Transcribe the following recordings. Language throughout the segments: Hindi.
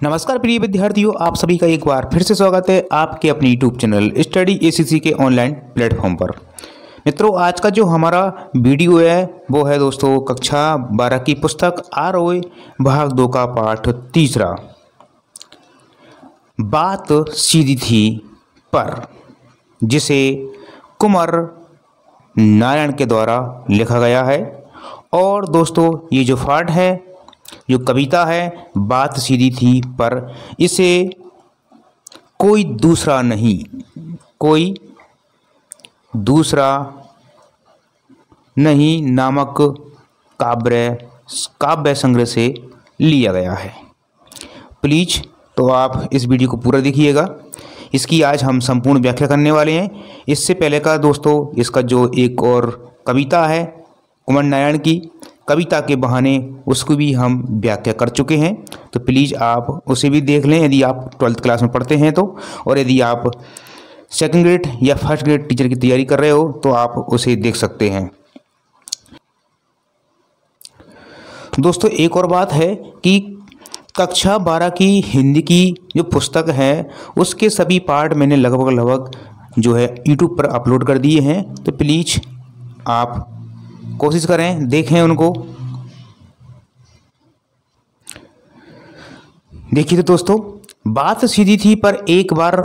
नमस्कार प्रिय विद्यार्थियों, आप सभी का एक बार फिर से स्वागत है आपके अपने यूट्यूब चैनल स्टडी एसीसी के ऑनलाइन प्लेटफॉर्म पर। मित्रों, आज का जो हमारा वीडियो है वो है दोस्तों कक्षा 12 की पुस्तक आरओए भाग 2 का पाठ 3। बात सीधी थी पर, जिसे कुंवर नारायण के द्वारा लिखा गया है। और दोस्तों ये जो पाठ है, जो कविता है बात सीधी थी पर, इसे कोई दूसरा नहीं नामक काव्य संग्रह से लिया गया है। प्लीज तो आप इस वीडियो को पूरा देखिएगा। इसकी आज हम संपूर्ण व्याख्या करने वाले हैं। इससे पहले का दोस्तों इसका जो एक और कविता है कुंवर नारायण की, कविता के बहाने उसको भी हम व्याख्या कर चुके हैं, तो प्लीज़ आप उसे भी देख लें यदि आप 12th क्लास में पढ़ते हैं तो। और यदि आप सेकंड ग्रेड या फर्स्ट ग्रेड टीचर की तैयारी कर रहे हो तो आप उसे देख सकते हैं। दोस्तों एक और बात है कि कक्षा 12 की हिंदी की जो पुस्तक है उसके सभी पार्ट मैंने लगभग जो है यूट्यूब पर अपलोड कर दिए हैं, तो प्लीज़ आप कोशिश करें, देखें उनको। देखिए तो दोस्तों, बात सीधी थी पर एक बार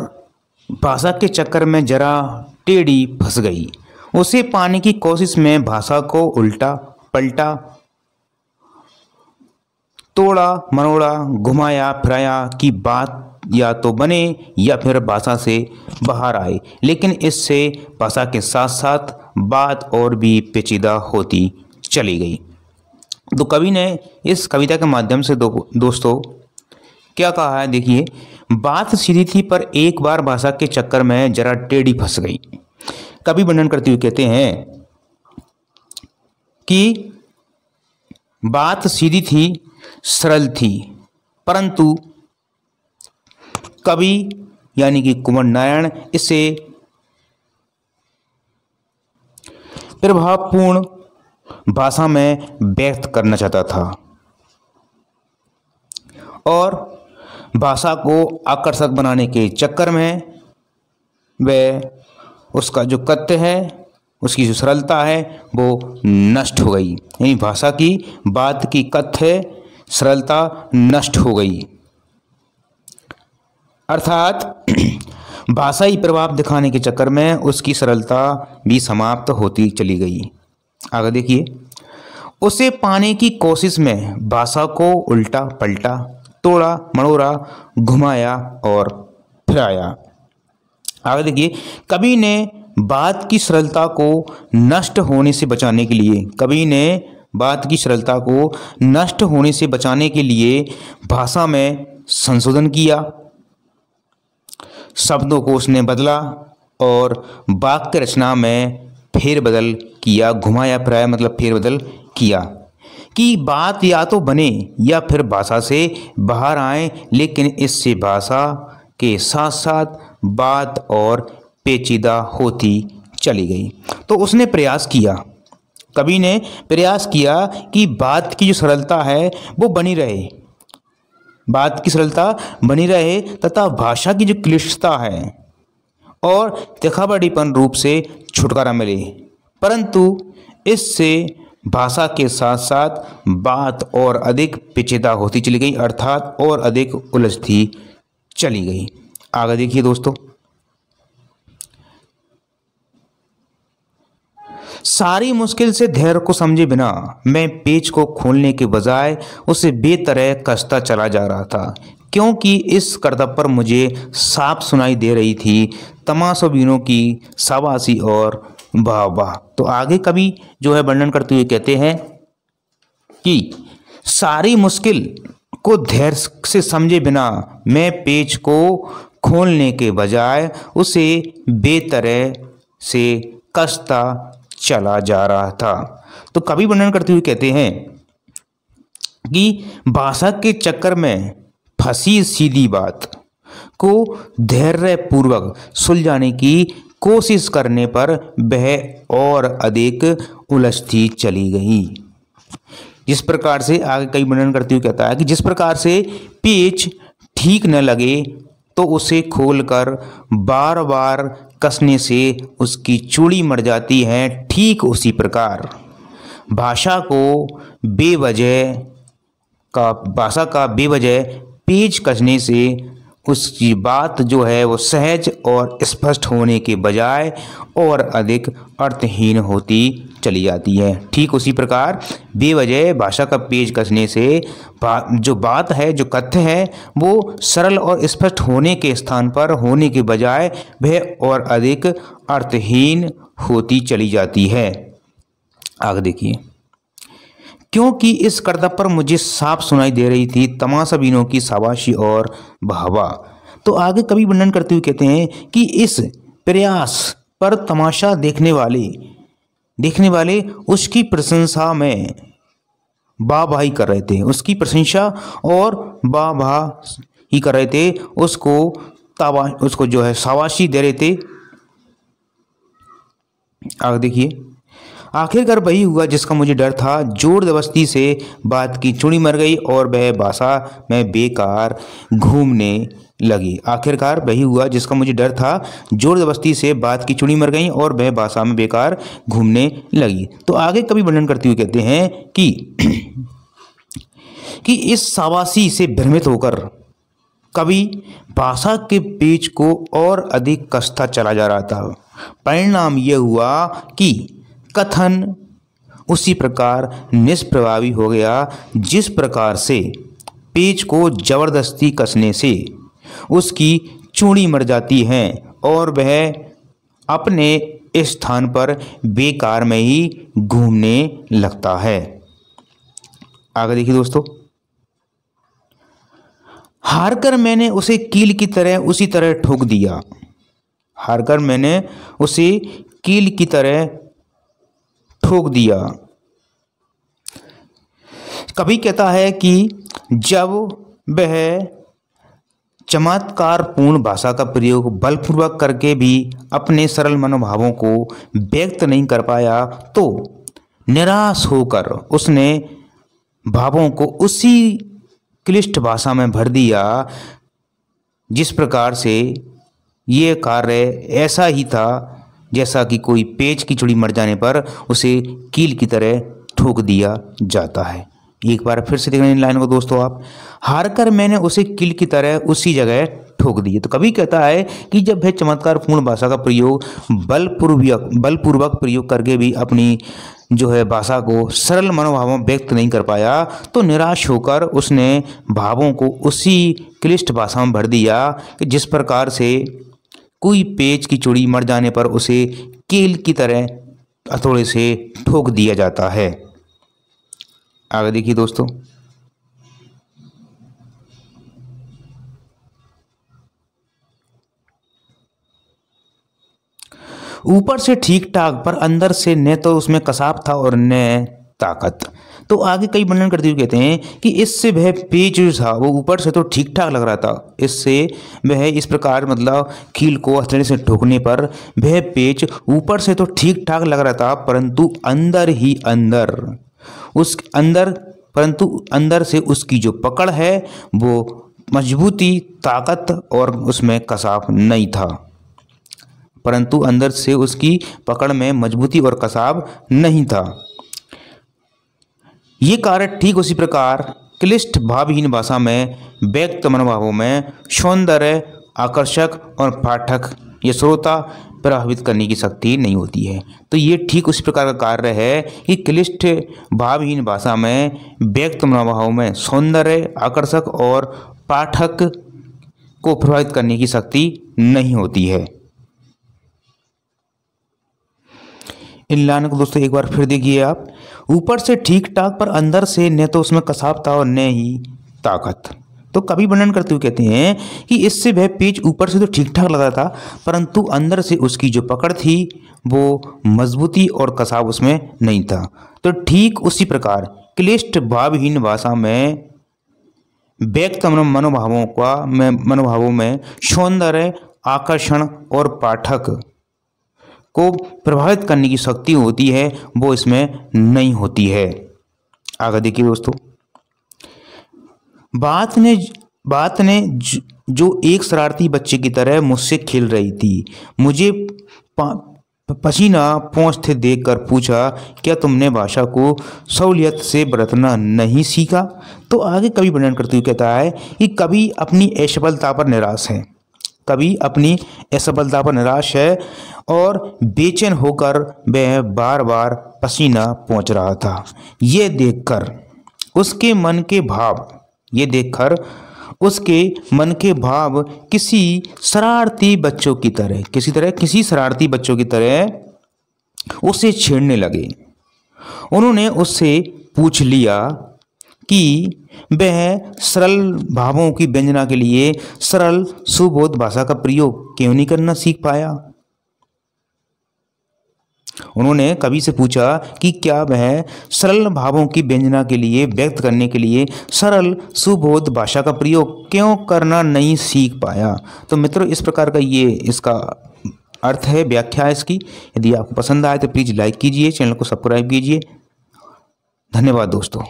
भाषा के चक्कर में जरा टेढ़ी फंस गई। उसे पाने की कोशिश में भाषा को उल्टा पलटा, तोड़ा मरोड़ा, घुमाया फिराया कि बात या तो बने या फिर भाषा से बाहर आए, लेकिन इससे भाषा के साथ साथ बात और भी पेचीदा होती चली गई। तो कवि ने इस कविता के माध्यम से दोस्तों क्या कहा है, देखिए। बात सीधी थी पर एक बार भाषा के चक्कर में जरा टेढ़ी फंस गई। कवि वर्णन करते हुए कहते हैं कि बात सीधी थी, सरल थी, परंतु कवि यानी कि कुंवर नारायण इसे प्रभावपूर्ण भाषा में व्यक्त करना चाहता था और भाषा को आकर्षक बनाने के चक्कर में वह उसका जो कथ्य है, उसकी जो सरलता है वो नष्ट हो गई। यानी भाषा की बात की कथ्य सरलता नष्ट हो गई, अर्थात भाषाई प्रभाव दिखाने के चक्कर में उसकी सरलता भी समाप्त होती चली गई। आगे देखिए, उसे पाने की कोशिश में भाषा को उल्टा पलटा, तोड़ा मरोड़ा, घुमाया और फिराया। आगे देखिए, कवि ने बात की सरलता को नष्ट होने से बचाने के लिए भाषा में संशोधन किया, शब्दों को उसने बदला और वाक्य रचना में फेरबदल किया। घुमाया फिराया मतलब फेरबदल किया कि बात या तो बने या फिर भाषा से बाहर आए, लेकिन इससे भाषा के साथ साथ बात और पेचीदा होती चली गई। तो उसने प्रयास किया, कवि ने प्रयास किया कि बात की जो सरलता है वो बनी रहे, तथा भाषा की जो क्लिष्टता है और दिखावटीपन रूप से छुटकारा मिले, परंतु इससे भाषा के साथ साथ बात और अधिक पेचीदा होती चली गई, अर्थात और अधिक उलझती चली गई। आगे देखिए दोस्तों, सारी मुश्किल से धैर्य को समझे बिना मैं पेच को खोलने के बजाय उसे बेतरह कसता चला जा रहा था, क्योंकि इस करतब पर मुझे साफ सुनाई दे रही थी तमाशाबीनों की शाबाशी और वाह वाह। तो आगे कवि जो है वर्णन करते हुए कहते हैं कि सारी मुश्किल को धैर्य से समझे बिना मैं पेच को खोलने के बजाय उसे बेतरह से कसता चला जा रहा था। तो कवि वर्णन करते हुए कहते हैं कि भाषा के चक्कर में फंसी सीधी बात को धैर्य पूर्वक सुलझाने की कोशिश करने पर वह और अधिक उलझती चली गई। जिस प्रकार से आगे कई वर्णन करते हुए कहता है कि जिस प्रकार से पेच ठीक न लगे तो उसे खोलकर बार बार कसने से उसकी चूड़ी मर जाती है। ठीक उसी प्रकार भाषा का बेवजह पेच कसने से उसकी बात जो है वो सहज और स्पष्ट होने के बजाय और अधिक अर्थहीन होती चली जाती है। ठीक उसी प्रकार बेवजह भाषा का पेच कसने से जो बात है, जो कथ्य है, वो सरल और स्पष्ट होने के स्थान पर होने के बजाय वह और अधिक अर्थहीन होती चली जाती है। आगे देखिए, क्योंकि इस करतब पर मुझे साफ सुनाई दे रही थी तमाशाबीनों की शाबाशी और वाहवा। तो आगे कवि वर्णन करते हुए कहते हैं कि इस प्रयास पर तमाशा देखने वाले उसकी प्रशंसा में वाहवाही कर रहे थे, उसकी प्रशंसा और वाहवाही कर रहे थे, उसको जो है शाबाशी दे रहे थे। आगे देखिए, आखिरकार वही हुआ जिसका मुझे डर था। जोर जबरदस्ती से बात की चूड़ी मर गई और वह भाषा में बेकार घूमने लगी। आखिरकार वही हुआ जिसका मुझे डर था। जोर जबरदस्ती से बात की चूड़ी मर गई और वह भाषा में बेकार घूमने लगी। तो आगे कवि वर्णन करते हुए कहते हैं कि इस शाबाशी से भ्रमित होकर कवि भाषा के पेच को और अधिक कसता चला जा रहा था। परिणाम यह हुआ कि कथन उसी प्रकार निष्प्रभावी हो गया जिस प्रकार से पेच को जबरदस्ती कसने से उसकी चूड़ी मर जाती है और वह अपने स्थान पर बेकार में ही घूमने लगता है। आगे देखिए दोस्तों, हारकर मैंने उसे कील की तरह उसी तरह ठोक दिया। हारकर मैंने उसे कील की तरह ठोक दिया। कवि कहता है कि जब वह चमत्कारपूर्ण भाषा का प्रयोग बलपूर्वक करके भी अपने सरल मनोभावों को व्यक्त नहीं कर पाया तो निराश होकर उसने भावों को उसी क्लिष्ट भाषा में भर दिया जिस प्रकार से ये कार्य ऐसा ही था जैसा कि कोई पेच की चूड़ी मर जाने पर उसे कील की तरह ठोक दिया जाता है। एक बार फिर से देखना इन लाइन को दोस्तों आप, हारकर मैंने उसे कील की तरह उसी जगह ठोक दिए। तो कवि कहता है कि जब वह चमत्कारपूर्ण भाषा का प्रयोग बलपूर्वक प्रयोग करके भी अपनी जो है भाषा को सरल मनोभावों व्यक्त नहीं कर पाया तो निराश होकर उसने भावों को उसी क्लिष्ट भाषा में भर दिया कि जिस प्रकार से कोई पेच की चूड़ी मर जाने पर उसे कील की तरह हथौड़े से ठोक दिया जाता है। आगे देखिए दोस्तों, ऊपर से ठीक ठाक पर अंदर से न तो उसमें कसाव था और न ताकत। तो आगे कई वर्णन करते हुए कहते हैं कि इससे वह पेच जो था वो ऊपर से तो ठीक ठाक लग रहा था, इससे वह इस प्रकार मतलब कील को हथौड़े से ठोकने पर वह पेच ऊपर से तो ठीक ठाक लग रहा था परंतु अंदर से उसकी जो पकड़ है वो मजबूती, ताकत और उसमें कसाव नहीं था। परंतु अंदर से उसकी पकड़ में मजबूती और कसाव नहीं था। ये कार्य ठीक उसी प्रकार क्लिष्ट भावहीन भाषा में व्यक्त मनोभावों में सौंदर्य, आकर्षक और पाठक या श्रोता प्रभावित करने की शक्ति नहीं होती है। तो ये ठीक उसी प्रकार का कार्य है कि क्लिष्ट भावहीन भाषा में व्यक्त मनोभावों में सौंदर्य, आकर्षक और पाठक को प्रभावित करने की शक्ति नहीं होती है। इन लाइन को दोस्तों एक बार फिर देखिए आप, ऊपर से ठीक ठाक पर अंदर से न तो उसमें कसाव था और न ही ताकत। तो कवि वर्णन करते हुए कहते हैं कि इससे वह पेच ऊपर से तो ठीक ठाक लग रहा था परंतु अंदर से उसकी जो पकड़ थी वो मजबूती और कसाव उसमें नहीं था। तो ठीक उसी प्रकार क्लिष्ट भावहीन भाषा में व्यक्त मनोभावों में सौंदर्य, आकर्षण और पाठक को प्रभावित करने की शक्ति होती है, वो इसमें नहीं होती है। आगे देखिए दोस्तों, बात ने बात ने जो एक शरारती बच्चे की तरह मुझसे खेल रही थी, मुझे पसीना पोंछते देखकर पूछा, क्या तुमने भाषा को सहूलियत से बरतना नहीं सीखा? तो आगे कवि वर्णन करते हुए कहता है कि कवि अपनी असफलता पर निराश है, कवि अपनी असफलता पर निराश है और बेचैन होकर वह बार बार पसीना पोंछ रहा था। ये देखकर उसके मन के भाव किसी शरारती बच्चों की तरह उसे छेड़ने लगे। उन्होंने उससे पूछ लिया कि वह सरल भावों की व्यंजना के लिए सरल सुबोध भाषा का प्रयोग क्यों नहीं करना सीख पाया। उन्होंने कवि से पूछा कि क्या वह सरल भावों की व्यंजना के लिए व्यक्त करने के लिए सरल सुबोध भाषा का प्रयोग क्यों करना नहीं सीख पाया। तो मित्रों, इस प्रकार का ये इसका अर्थ है, व्याख्या है इसकी। यदि आपको पसंद आए तो प्लीज़ लाइक कीजिए, चैनल को सब्सक्राइब कीजिए। धन्यवाद दोस्तों।